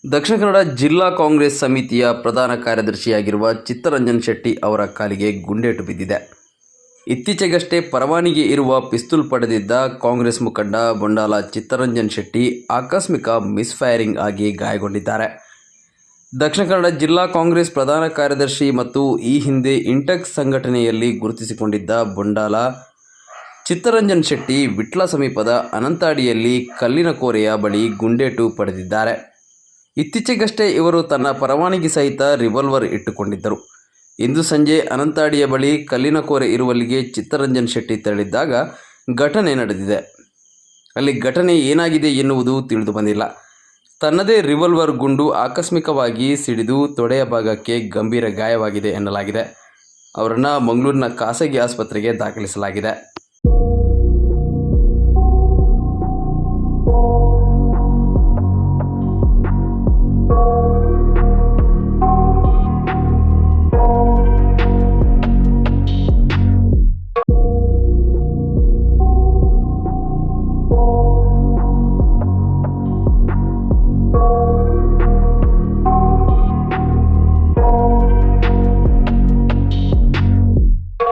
ದಕ್ಷಿಣ ಕನ್ನಡ ಜಿಲ್ಲಾ ಕಾಂಗ್ರೆಸ್ ಸಮಿತಿಯ ಪ್ರಧಾನ ಕಾರ್ಯದರ್ಶಿಯಾಗಿರುವ ಚಿತ್ತರಂಜನ್ ಶೆಟ್ಟಿ ಅವರ ಕಾಲಿಗೆ ಗುಂಡೇಟು ಬಿದ್ದಿದೆ. ಇತ್ತೀಚೆಗಷ್ಟೇ ಪರವಾನಗಿ ಇರುವ ಪಿಸ್ತೂಲ್ ಪಡೆದಿದ್ದ ಕಾಂಗ್ರೆಸ್ ಮುಖಂಡ ಬಂಡಾಲ ಚಿತ್ತರಂಜನ್ ಶೆಟ್ಟಿ ಆಕಸ್ಮಿಕ ಮಿಸ್ಫೈರಿಂಗ್ ಆಗಿ ಗಾಯಗೊಂಡಿದ್ದಾರೆ. ದಕ್ಷಿಣ ಕನ್ನಡ ಜಿಲ್ಲಾ ಕಾಂಗ್ರೆಸ್ ಪ್ರಧಾನ ಕಾರ್ಯದರ್ಶಿ ಮತ್ತು ಈ ಹಿಂದೆ ಇಂಟೆಕ್ಸ್ ಸಂಘಟನೆಯಲ್ಲಿ ಗುರುತಿಸಿಕೊಂಡಿದ್ದ ಬಂಡಾಲ ಚಿತ್ತರಂಜನ್ ಶೆಟ್ಟಿ ವಿಟ್ಲ ಸಮೀಪದ ಅನಂತಾಡಿಯಲ್ಲಿ ಕಲ್ಲಿನ ಕೋರೆಯ ಬಳಿ ಗುಂಡೇಟು ಪಡೆದಿದ್ದಾರೆ. ಇತ್ತೀಚೆಗಷ್ಟೇ ಇವರು ತನ್ನ ಪರವಾನಗಿ ಸಹಿತ ರಿವಾಲ್ವರ್ ಇಟ್ಟುಕೊಂಡಿದ್ದರು. ಇಂದು ಸಂಜೆ ಅನಂತಾಡಿಯ ಬಳಿ ಕಲ್ಲಿನ ಕೋರೆ ಇರುವಲ್ಲಿಗೆ ಚಿತ್ತರಂಜನ್ ಶೆಟ್ಟಿ ತೆರಳಿದ್ದಾಗ ಘಟನೆ ನಡೆದಿದೆ. ಅಲ್ಲಿ ಘಟನೆ ಏನಾಗಿದೆ ಎನ್ನುವುದು ತಿಳಿದು ಬಂದಿಲ್ಲ. ತನ್ನದೇ ರಿವಾಲ್ವರ್ ಗುಂಡು ಆಕಸ್ಮಿಕವಾಗಿ ಸಿಡಿದು ತೊಡೆಯ ಭಾಗಕ್ಕೆ ಗಂಭೀರ ಗಾಯವಾಗಿದೆ ಎನ್ನಲಾಗಿದೆ. ಅವರನ್ನು ಮಂಗಳೂರಿನ ಖಾಸಗಿ ಆಸ್ಪತ್ರೆಗೆ ದಾಖಲಿಸಲಾಗಿದೆ.